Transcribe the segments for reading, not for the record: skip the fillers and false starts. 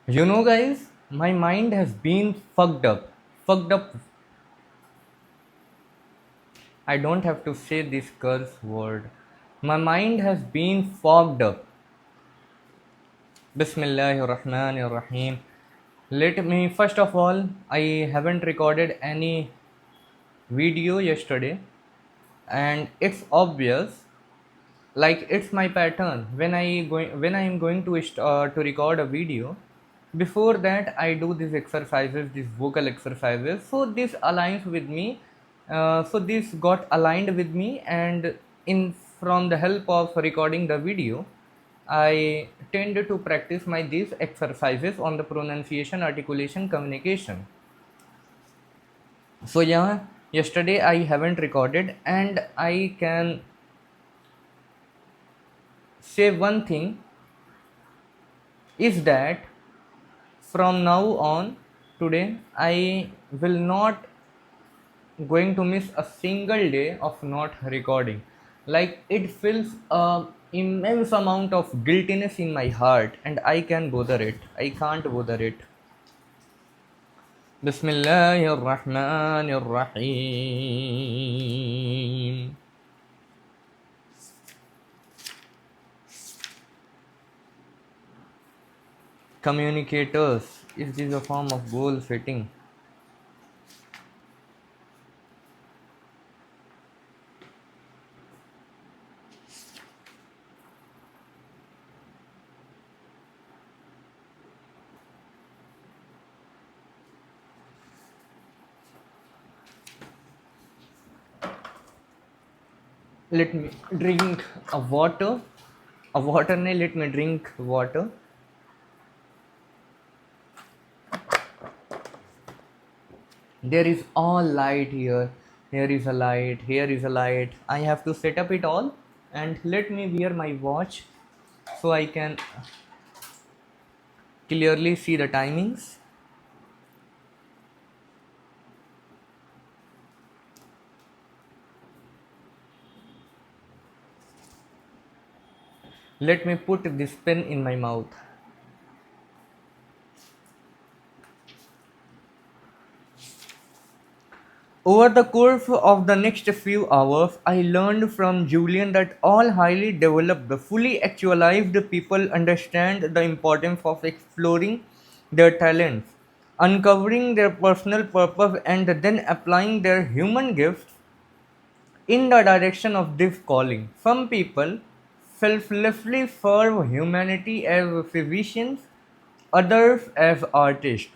You know, guys, my mind has been fucked up. Fucked up. I don't have to say this curse word. My mind has been fogged up. Bismillahir Rahmanir Rahim. Let me, first of all, I haven't recorded any video yesterday, and it's obvious. Like it's my pattern when I am going to record a video. Before that, I do these exercises, these vocal exercises. So this aligns with me. So this got aligned with me, and in from the help of recording the video, I tend to practice my these exercises on the pronunciation, articulation, communication. So yeah, yesterday I haven't recorded, and I can say one thing is that from now on, today I will not going to miss a single day of not recording. Like it feels a immense amount of guiltiness in my heart, and I can't bother it. Bismillahir Rahmanir Rahim. Communicators, is this a form of goal setting? Let me drink a water. A water ne, let me drink water. There is all light here. Here is a light, here is a light. I have to set up it all, and let me wear my watch so I can clearly see the timings. Let me put this pen in my mouth. Over the course of the next few hours, I learned from Julian that all highly developed, fully actualized people understand the importance of exploring their talents, uncovering their personal purpose, and then applying their human gifts in the direction of this calling. Some people selflessly serve humanity as physicians, others as artists.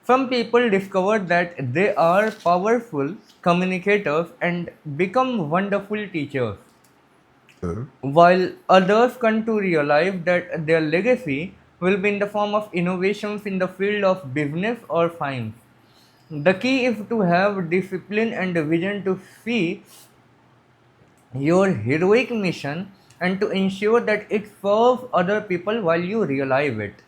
Some people discover that they are powerful communicators and become wonderful teachers, while others come to realize that their legacy will be in the form of innovations in the field of business or science. The key is to have discipline and vision to see your heroic mission and to ensure that it serves other people while you realize it.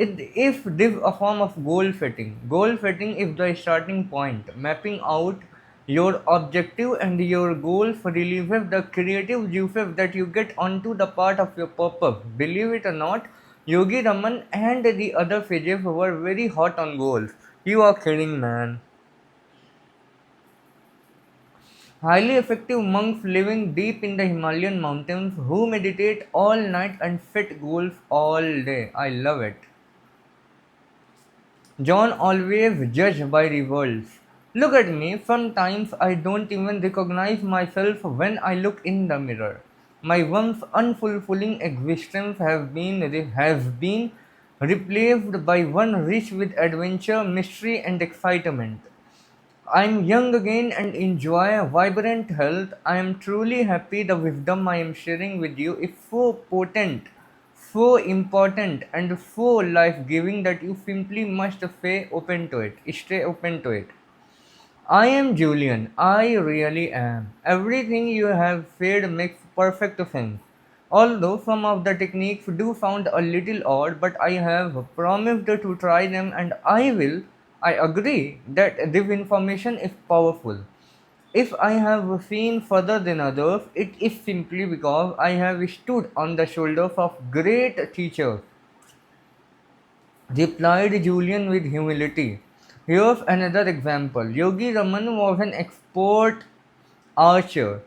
If this is a form of goal setting, goal setting is the starting point. Mapping out your objective and your goals releases the creative juices that you get onto the part of your purpose. Believe it or not, Yogi Raman and the other sages were very hot on goals. You are kidding, man. Highly effective monks living deep in the Himalayan mountains who meditate all night and set goals all day. I love it. John always judged by results. Look at me, sometimes I don't even recognize myself when I look in the mirror. My once unfulfilling existence has been replaced by one rich with adventure, mystery, and excitement. I'm young again and enjoy vibrant health. I am truly happy the wisdom I am sharing with you is so potent, so important, and so life giving that you simply must stay open to it. Stay open to it. I am Julian. I really am. Everything you have said makes perfect sense. Although some of the techniques do sound a little odd, but I have promised to try them and I will. I agree that this information is powerful. If I have seen further than others, it is simply because I have stood on the shoulders of great teachers, replied Julian with humility. Here's another example. Yogi Raman was an expert archer,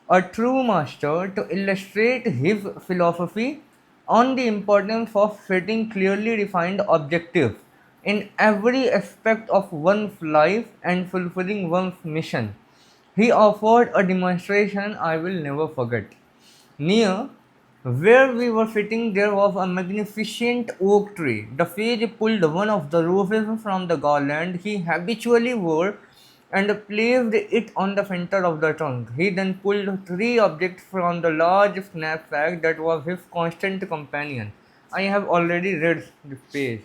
a true master. To illustrate his philosophy on the importance of setting clearly defined objectives in every aspect of one's life and fulfilling one's mission. He offered a demonstration I will never forget. Near where we were sitting, there was a magnificent oak tree. The sage pulled one of the roses from the garland he habitually wore and placed it on the center of the trunk. He then pulled three objects from the large knapsack that was his constant companion. I have already read this page.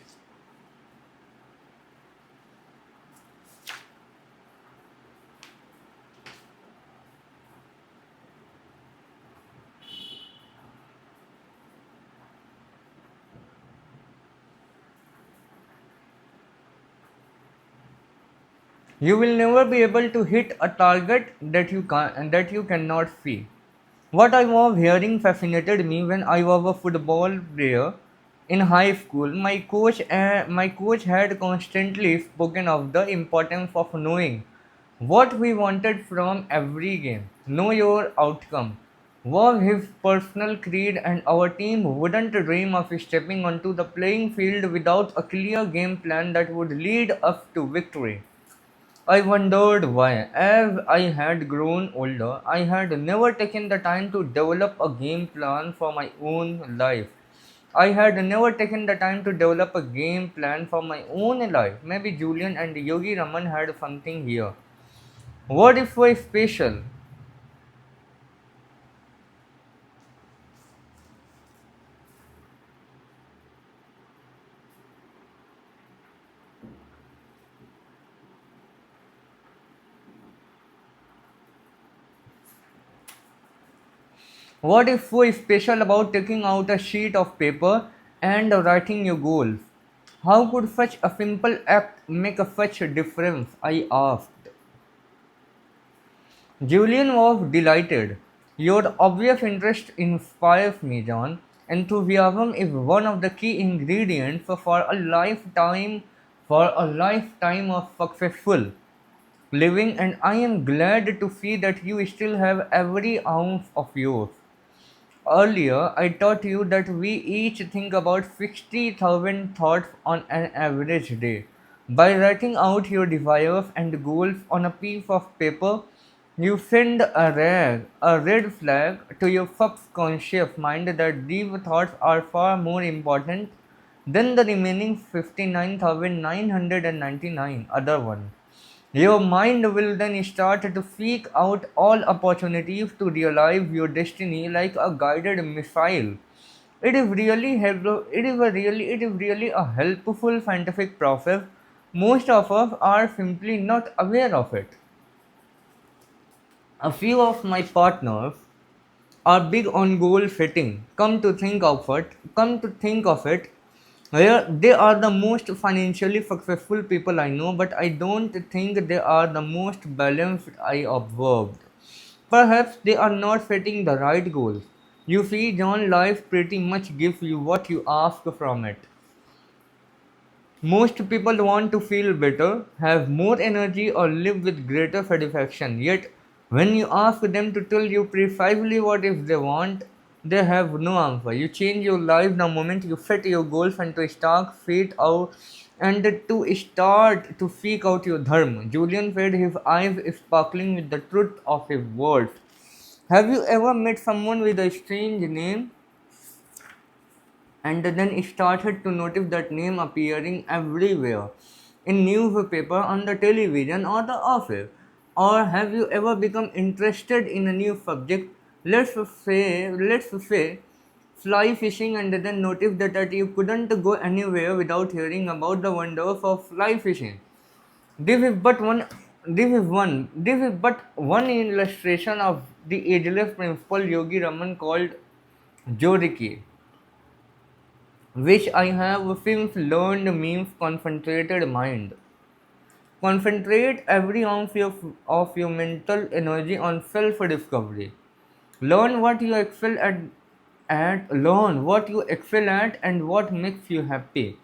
You will never be able to hit a target that you cannot see. What I was hearing fascinated me when I was a football player in high school. My coach had constantly spoken of the importance of knowing what we wanted from every game. Know your outcome was his personal creed, and our team wouldn't dream of stepping onto the playing field without a clear game plan that would lead us to victory. I wondered why, as I had grown older, I had never taken the time to develop a game plan for my own life. I had never taken the time to develop a game plan for my own life. Maybe Julian and Yogi Raman had something here. What if we're special? What if we're special about taking out a sheet of paper and writing your goals? How could such a simple act make such a difference? I asked. Julian was delighted. Your obvious interest inspires me, John. Enthusiasm is one of the key ingredients for a lifetime of successful living, and I am glad to see that you still have every ounce of yours. Earlier, I taught you that we each think about 60,000 thoughts on an average day. By writing out your desires and goals on a piece of paper, you send a red flag to your subconscious mind that these thoughts are far more important than the remaining 59,999 other ones. Your mind will then start to seek out all opportunities to realize your destiny like a guided missile. It is really a helpful scientific process. Most of us are simply not aware of it. A few of my partners are big on goal setting. Come to think of it, they are the most financially successful people I know, but I don't think they are the most balanced I observed. Perhaps they are not setting the right goals. You see, John, life pretty much gives you what you ask from it. Most people want to feel better, have more energy, or live with greater satisfaction. Yet, when you ask them to tell you precisely what if they want, they have no answer. You change your life the moment you set your goals and to start to seek out your dharma. Julian said, his eyes sparkling with the truth of his words. Have you ever met someone with a strange name and then started to notice that name appearing everywhere in newspaper, on the television, or the office? Or have you ever become interested in a new subject, let's say fly fishing, and then notice that you couldn't go anywhere without hearing about the wonders of fly fishing? This is but one this is but one illustration of the ageless principle Yogi Raman called Joriki, which I have since learned means concentrated mind. Concentrate every ounce of your mental energy on self discovery. Learn what you learn what you excel at and what makes you happy.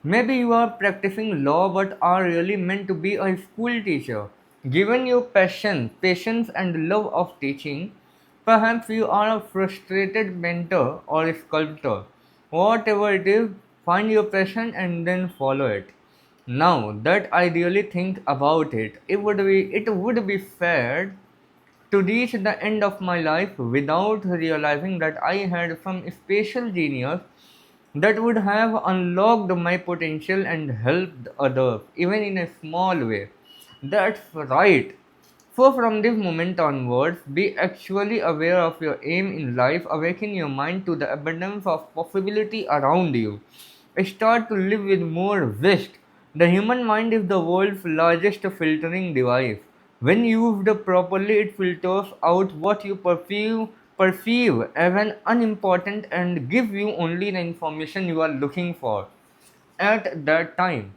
Maybe you are practicing law but are really meant to be a school teacher. Given your passion, patience and love of teaching, perhaps you are a frustrated mentor or a sculptor. Whatever it is, find your passion and then follow it. Now that I really think about it, it would be fair to reach the end of my life without realizing that I had some special genius that would have unlocked my potential and helped others, even in a small way. That's right. So, from this moment onwards, be actually aware of your aim in life, awaken your mind to the abundance of possibility around you. Start to live with more zest. The human mind is the world's largest filtering device. When used properly, it filters out what you perceive as an unimportant and gives you only the information you are looking for at that time.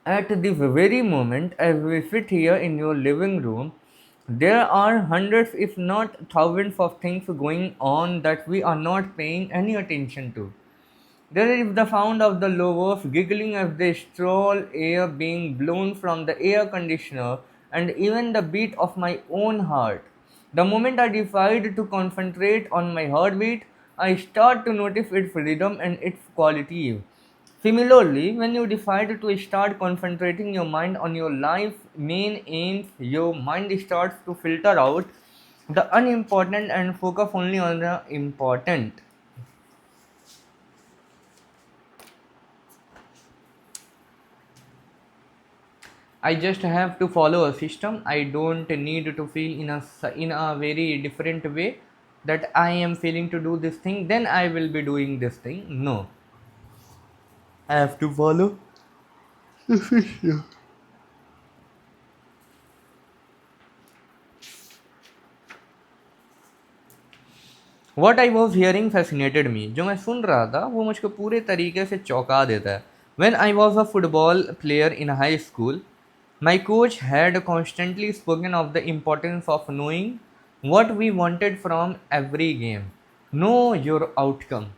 At this very moment, as we sit here in your living room, there are hundreds, if not thousands, of things going on that we are not paying any attention to. There is the sound of the lovers giggling as they stroll, air being blown from the air conditioner, and even the beat of my own heart. The moment I decide to concentrate on my heartbeat, I start to notice its rhythm and its quality. Similarly, when you decide to start concentrating your mind on your life's main aims, your mind starts to filter out the unimportant and focus only on the important. I just have to follow a system. I don't need to feel in a very different way that I am feeling to do this thing, then I will be doing this thing. No, I have to follow. What I was hearing fascinated me. जो मैं सुन रहा था वो मुझको पूरे तरीके से चौंका देता है. When I was a football player in high school, my coach had constantly spoken of the importance of knowing what we wanted from every game. Know your outcome.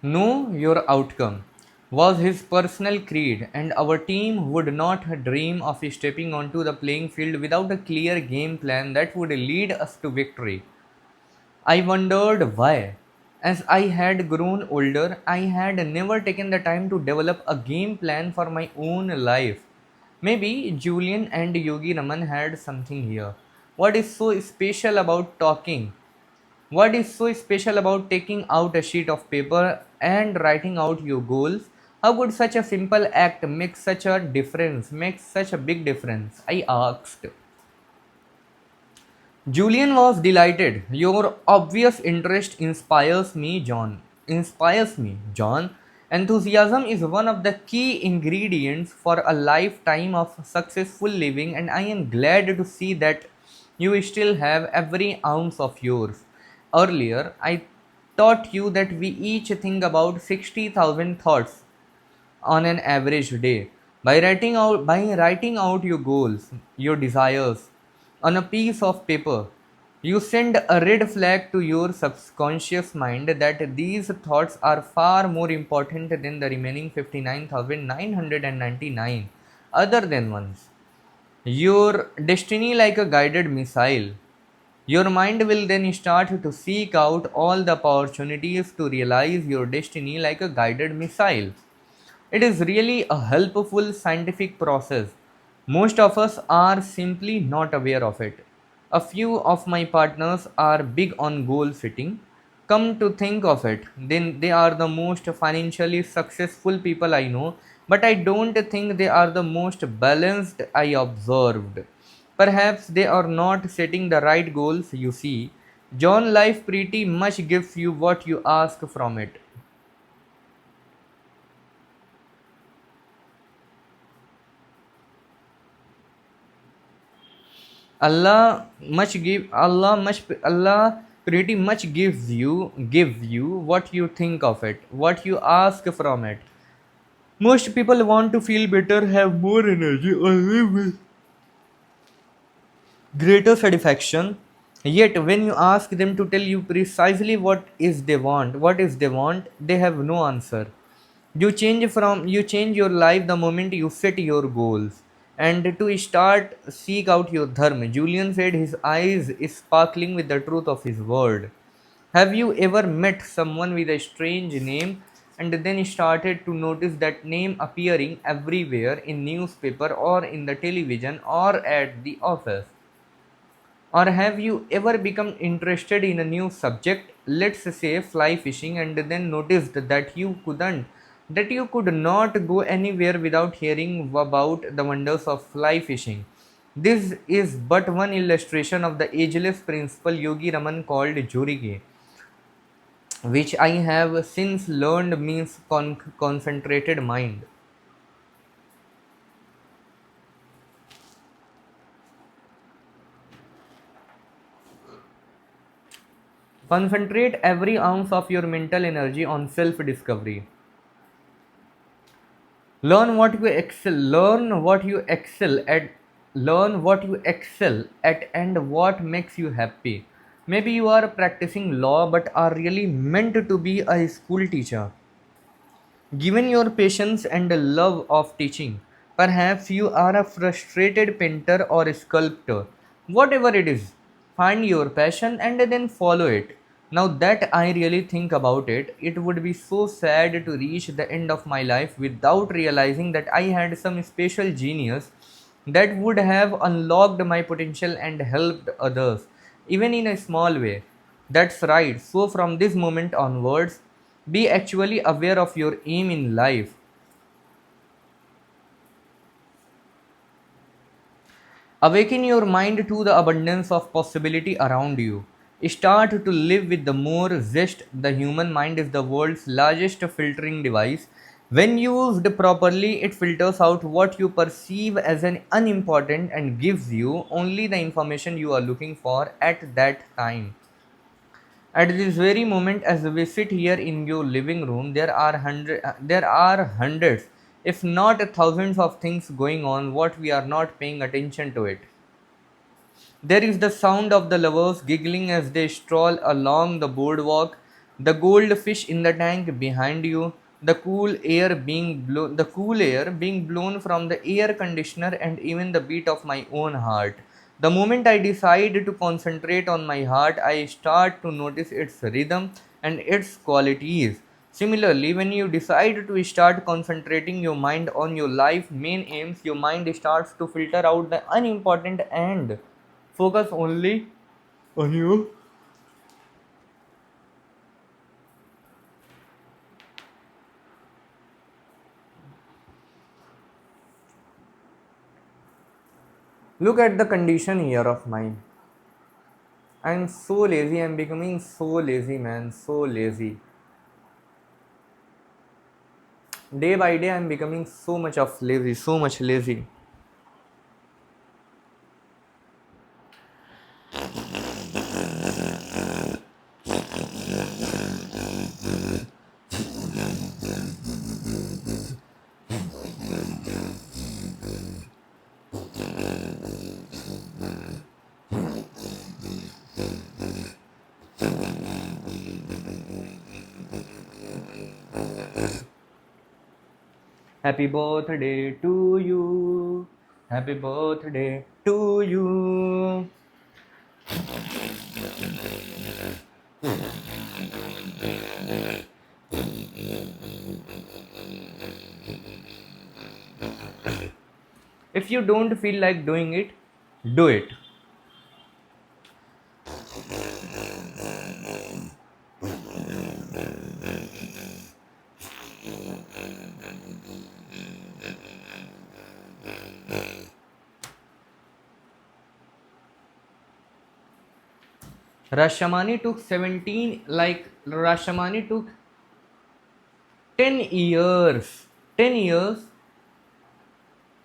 Know your outcome was his personal creed, and our team would not dream of stepping onto the playing field without a clear game plan that would lead us to victory. I wondered why. As I had grown older, I had never taken the time to develop a game plan for my own life. Maybe Julian and Yogi Raman had something here. What is so special about talking? What is so special about taking out a sheet of paper and writing out your goals? How could such a simple act make such a big difference? I asked. Julian was delighted. Your obvious interest inspires me, John. Inspires me, John. Enthusiasm is one of the key ingredients for a lifetime of successful living, and I am glad to see that you still have every ounce of yours. Earlier, I taught you that we each think about 60,000 thoughts on an average day. By writing out your goals, your desires on a piece of paper, you send a red flag to your subconscious mind that these thoughts are far more important than the remaining 59,999 other than ones. Your destiny like a guided missile. Your mind will then start to seek out all the opportunities to realize your destiny like a guided missile. It is really a helpful scientific process. Most of us are simply not aware of it. A few of my partners are big on goal setting. Come to think of it, then they are the most financially successful people I know, but I don't think they are the most balanced I observed. Perhaps they are not setting the right goals, you see. John life pretty much gives you what you ask from it. Allah much pretty much give you what you think of it, what you ask from it. Most people want to feel better, have more energy, or live with greater satisfaction. Yet when you ask them to tell you precisely what is they want, they have no answer. You change your life the moment you set your goals. And to start, seek out your dharma. Julian said, his eyes is sparkling with the truth of his word. Have you ever met someone with a strange name and then started to notice that name appearing everywhere in newspaper or in the television or at the office? Or have you ever become interested in a new subject, let's say fly fishing, and then noticed that you could not go anywhere without hearing about the wonders of fly fishing? This is but one illustration of the ageless principle Yogi Raman called Jorige, which I have since learned means concentrated mind. Concentrate every ounce of your mental energy on self discovery. Learn what you excel at, and what makes you happy. Maybe you are practicing law but are really meant to be a school teacher. Given your patience and the love of teaching, perhaps you are a frustrated painter or a sculptor. Whatever it is, find your passion and then follow it. Now that I really think about it, it would be so sad to reach the end of my life without realizing that I had some special genius that would have unlocked my potential and helped others, even in a small way. That's right. So, from this moment onwards, be actually aware of your aim in life. Awaken your mind to the abundance of possibility around you. Start to live with the more zest. The human mind is the world's largest filtering device. When used properly, it filters out what you perceive as an unimportant and gives you only the information you are looking for at that time. At this very moment, as we sit here in your living room, there are hundreds, if not thousands, of things going on. What we are not paying attention to it. There is the sound of the lovers giggling as they stroll along the boardwalk, the goldfish in the tank behind you, the cool air being blown from the air conditioner, and even the beat of my own heart. The moment I decide to concentrate on my heart, I start to notice its rhythm and its qualities. Similarly, when you decide to start concentrating your mind on your life main aims, your mind starts to filter out the unimportant and focus only on you. Look at the condition here of mine. I'm so lazy. I'm becoming so lazy, man. So lazy. Day by day, I'm becoming so much of lazy. So much lazy. Happy birthday to you. Happy birthday to you. If you don't feel like doing it, do it. Rashamani took 10 years. 10 years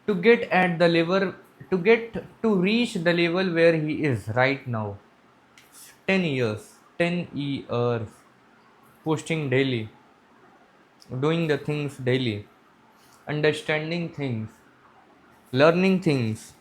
to get at the level to reach the level where he is right now. 10 years. 10 years, posting daily, doing the things daily, understanding things, learning things.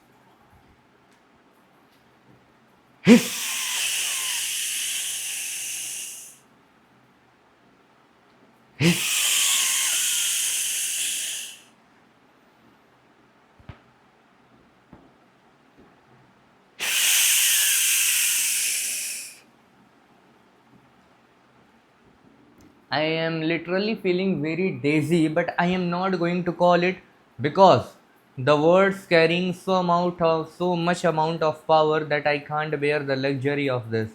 I am literally feeling very dizzy, but I am not going to call it because the words carrying so much amount of power that I can't bear the luxury of this.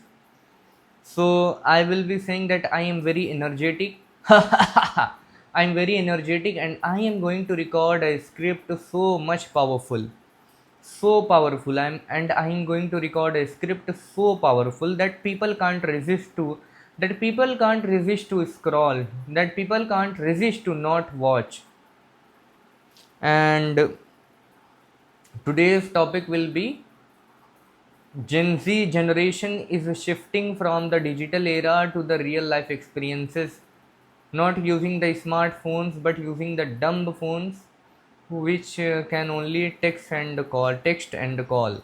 So I will be saying that I am very energetic. I am very energetic, and I am going to record a script so much powerful, so powerful. I am going to record a script so powerful that people can't resist to, that people can't resist to scroll, that people can't resist to not watch. And today's topic will be Gen Z generation is shifting from the digital era to the real life experiences, not using the smartphones but using the dumb phones which can only text and call.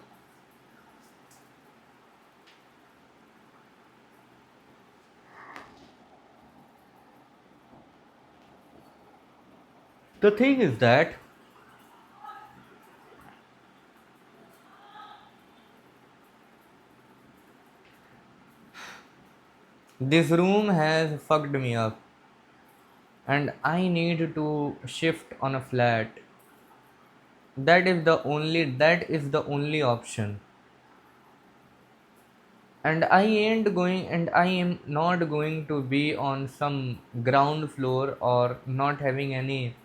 The thing is that this room has fucked me up and I need to shift on a flat. That is the only option. And I am not going to be on some ground floor or not having any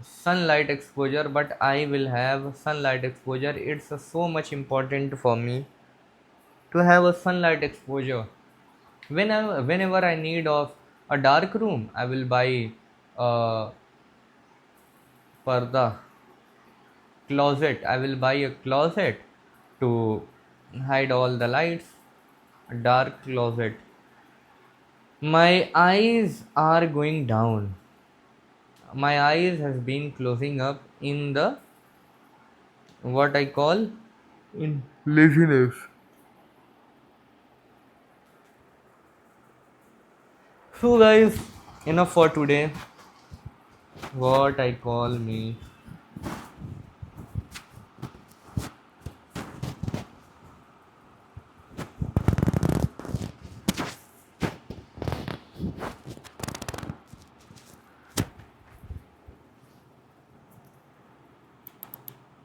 sunlight exposure, but I will have sunlight exposure. It's so much important for me to have a sunlight exposure. Whenever I need of a dark room, I will buy a parda closet. I will buy a closet to hide all the lights, a dark closet. My eyes are going down. My eyes has been closing up in the what I call in laziness. So guys, enough for today. What I call me